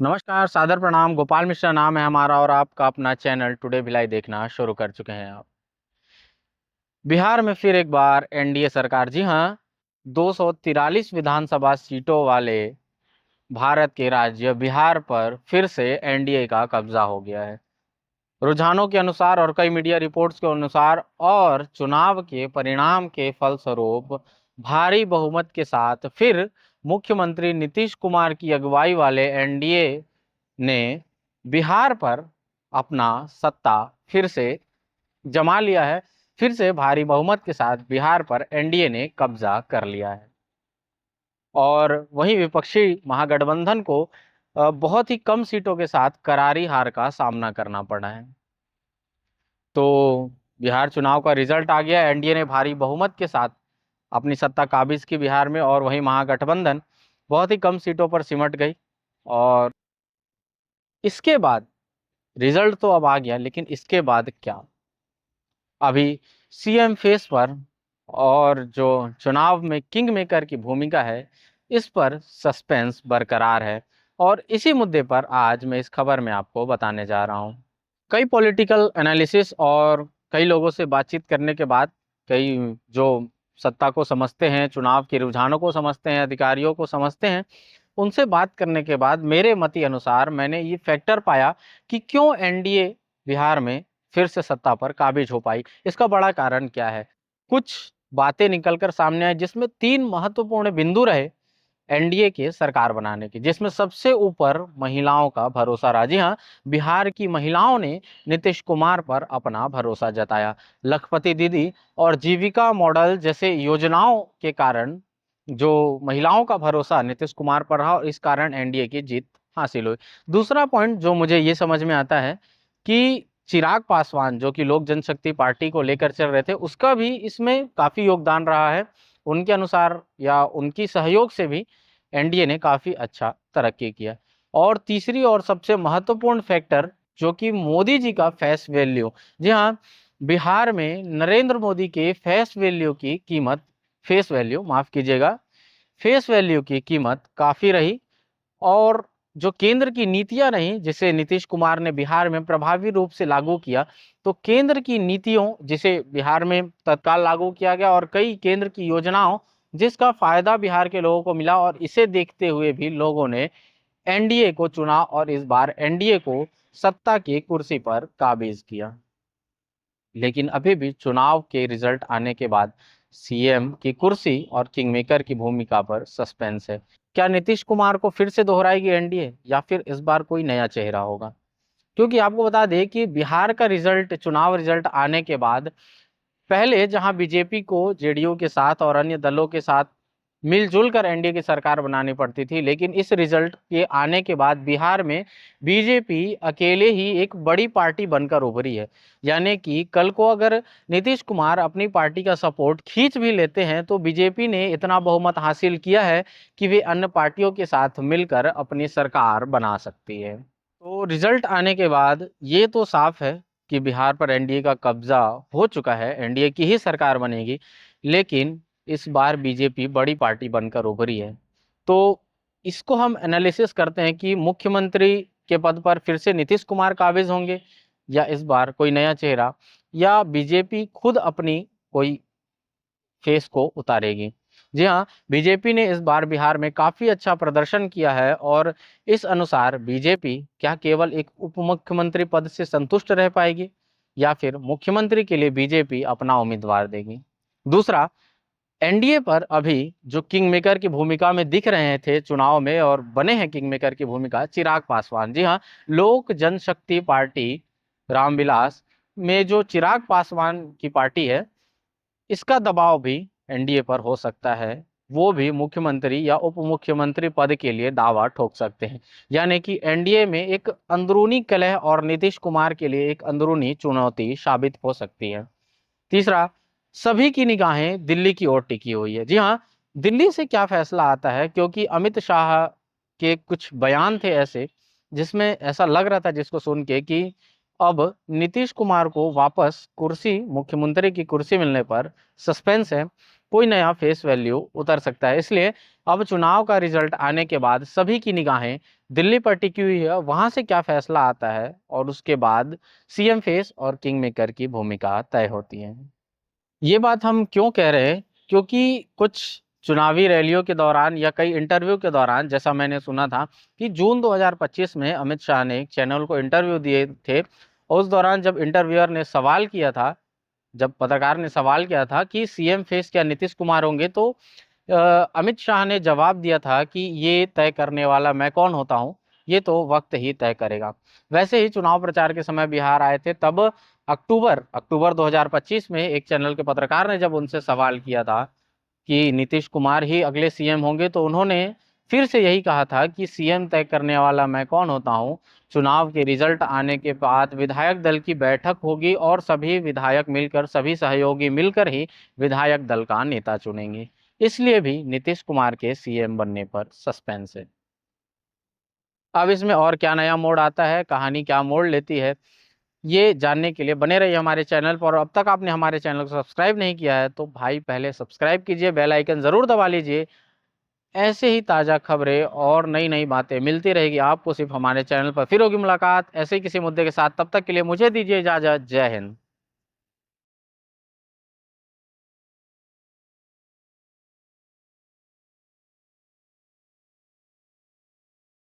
नमस्कार, सादर प्रणाम। गोपाल मिश्रा नाम है हमारा और आपका अपना चैनल टुडे भिलाई देखना शुरू कर चुके हैं आप। बिहार में फिर एक बार एनडीए सरकार, जी हाँ, 243 विधानसभा सीटों वाले भारत के राज्य बिहार पर फिर से एनडीए का कब्जा हो गया है। रुझानों के अनुसार और कई मीडिया रिपोर्ट्स के अनुसार और चुनाव के परिणाम के फलस्वरूप भारी बहुमत के साथ फिर मुख्यमंत्री नीतीश कुमार की अगुवाई वाले एनडीए ने बिहार पर अपना सत्ता फिर से जमा लिया है। फिर से भारी बहुमत के साथ बिहार पर एनडीए ने कब्जा कर लिया है और वहीं विपक्षी महागठबंधन को बहुत ही कम सीटों के साथ करारी हार का सामना करना पड़ा है। तो बिहार चुनाव का रिजल्ट आ गया। एनडीए ने भारी बहुमत के साथ अपनी सत्ता काबिज की बिहार में और वहीं महागठबंधन बहुत ही कम सीटों पर सिमट गई। और इसके बाद रिजल्ट तो अब आ गया, लेकिन इसके बाद क्या? अभी सीएम फेस पर और जो चुनाव में किंग मेकर की भूमिका है, इस पर सस्पेंस बरकरार है और इसी मुद्दे पर आज मैं इस खबर में आपको बताने जा रहा हूं। कई पॉलिटिकल एनालिसिस और कई लोगों से बातचीत करने के बाद, कई जो सत्ता को समझते हैं, चुनाव के रुझानों को समझते हैं, अधिकारियों को समझते हैं, उनसे बात करने के बाद मेरे मति अनुसार मैंने ये फैक्टर पाया कि क्यों एनडीए बिहार में फिर से सत्ता पर काबिज हो पाई। इसका बड़ा कारण क्या है? कुछ बातें निकलकर सामने आई जिसमें 3 महत्वपूर्ण बिंदु रहे एनडीए के सरकार बनाने की, जिसमें सबसे ऊपर महिलाओं का भरोसा रहा। जी हाँ, बिहार की महिलाओं ने नीतीश कुमार पर अपना भरोसा जताया। लखपति दीदी और जीविका मॉडल जैसे योजनाओं के कारण जो महिलाओं का भरोसा नीतीश कुमार पर रहा और इस कारण एनडीए की जीत हासिल हुई। दूसरा पॉइंट जो मुझे ये समझ में आता है कि चिराग पासवान, जो कि लोक जनशक्ति पार्टी को लेकर चल रहे थे, उसका भी इसमें काफी योगदान रहा है। उनके अनुसार या उनकी सहयोग से भी एनडीए ने काफी अच्छा तरक्की किया। और तीसरी और सबसे महत्वपूर्ण फैक्टर, जो कि मोदी जी का फेस वैल्यू। जी हाँ, बिहार में नरेंद्र मोदी के फेस वैल्यू माफ कीजिएगा, फेस वैल्यू की कीमत काफी रही। और जो केंद्र की नीतियां रही, जिसे नीतीश कुमार ने बिहार में प्रभावी रूप से लागू किया, तो केंद्र की नीतियों जिसे बिहार में तत्काल लागू किया गया और कई केंद्र की योजनाओं जिसका फायदा बिहार के लोगों को मिला, और इसे देखते हुए भी लोगों ने एनडीए को चुना और इस बार एनडीए को सत्ता की कुर्सी पर काबिज किया। लेकिन अभी भी चुनाव के रिजल्ट आने के बाद सीएम की कुर्सी और किंगमेकर की भूमिका पर सस्पेंस है। क्या नीतीश कुमार को फिर से दोहराएगी एनडीए या फिर इस बार कोई नया चेहरा होगा? क्योंकि आपको बता दें कि बिहार का रिजल्ट, चुनाव रिजल्ट आने के बाद पहले जहां बीजेपी को जेडीयू के साथ और अन्य दलों के साथ मिलजुल कर एनडीए की सरकार बनानी पड़ती थी, लेकिन इस रिजल्ट के आने के बाद बिहार में बीजेपी अकेले ही एक बड़ी पार्टी बनकर उभरी है। यानी कि कल को अगर नीतीश कुमार अपनी पार्टी का सपोर्ट खींच भी लेते हैं तो बीजेपी ने इतना बहुमत हासिल किया है कि वे अन्य पार्टियों के साथ मिलकर अपनी सरकार बना सकती है। तो रिजल्ट आने के बाद ये तो साफ है कि बिहार पर एनडीए का कब्जा हो चुका है, एनडीए की ही सरकार बनेगी। लेकिन इस बार बीजेपी बड़ी पार्टी बनकर उभरी है। तो इसको हम एनालिसिस करते हैं कि मुख्यमंत्री के पद पर फिर से नीतीश कुमार काबिज होंगे या इस बार कोई नया चेहरा, या बीजेपी खुद अपनी कोई फेस को उतारेगी। जी हाँ, बीजेपी ने इस बार बिहार में काफी अच्छा प्रदर्शन किया है और इस अनुसार बीजेपी क्या केवल एक उप मुख्यमंत्री पद से संतुष्ट रह पाएगी या फिर मुख्यमंत्री के लिए बीजेपी अपना उम्मीदवार देगी? दूसरा, एनडीए पर अभी जो किंग मेकर की भूमिका में दिख रहे थे चुनाव में और बने हैं किंग मेकर की भूमिका, चिराग पासवान। जी हाँ, लोक जनशक्ति पार्टी रामविलास में जो चिराग पासवान की पार्टी है, इसका दबाव भी एनडीए पर हो सकता है। वो भी मुख्यमंत्री या उप मुख्यमंत्री पद के लिए दावा ठोक सकते हैं। यानी कि एनडीए में एक अंदरूनी कलह और नीतीश कुमार के लिए एक अंदरूनी चुनौती साबित हो सकती है। तीसरा, सभी की निगाहें दिल्ली की ओर टिकी हुई है। जी हाँ, दिल्ली से क्या फैसला आता है, क्योंकि अमित शाह के कुछ बयान थे ऐसे जिसमें ऐसा लग रहा था जिसको सुन के कि अब नीतीश कुमार को वापस कुर्सी, मुख्यमंत्री की कुर्सी मिलने पर सस्पेंस है। कोई नया फेस वैल्यू उतर सकता है। इसलिए अब चुनाव का रिजल्ट आने के बाद सभी की निगाहें दिल्ली पर टिकी हुई है, वहां से क्या फैसला आता है और उसके बाद सीएम फेस और किंग मेकर की भूमिका तय होती है। ये बात हम क्यों कह रहे हैं? क्योंकि कुछ चुनावी रैलियों के दौरान या कई इंटरव्यू के दौरान जैसा मैंने सुना था कि जून 2025 में अमित शाह ने एक चैनल को इंटरव्यू दिए थे, और उस दौरान जब इंटरव्यूअर ने सवाल किया था, जब पत्रकार ने सवाल किया था कि सीएम फेस क्या नीतीश कुमार होंगे, तो अमित शाह ने जवाब दिया था कि ये तय करने वाला मैं कौन होता हूँ, ये तो वक्त ही तय करेगा। वैसे ही चुनाव प्रचार के समय बिहार आए थे, तब अक्टूबर 2025 में एक चैनल के पत्रकार ने जब उनसे सवाल किया था कि नीतीश कुमार ही अगले सीएम होंगे, तो उन्होंने फिर से यही कहा था कि सीएम तय करने वाला मैं कौन होता हूँ। चुनाव के रिजल्ट आने के बाद विधायक दल की बैठक होगी और सभी विधायक मिलकर, सभी सहयोगी मिलकर ही विधायक दल का नेता चुनेंगे। इसलिए भी नीतीश कुमार के सीएम बनने पर सस्पेंस है। अब इसमें और क्या नया मोड़ आता है, कहानी क्या मोड़ लेती है, ये जानने के लिए बने रहिए हमारे चैनल पर। अब तक आपने हमारे चैनल को सब्सक्राइब नहीं किया है तो भाई पहले सब्सक्राइब कीजिए, बेल आइकन ज़रूर दबा लीजिए। ऐसे ही ताज़ा खबरें और नई नई बातें मिलती रहेगी आपको सिर्फ हमारे चैनल पर। फिर होगी मुलाकात ऐसे ही किसी मुद्दे के साथ, तब तक के लिए मुझे दीजिए इजाज़त। जय हिंद।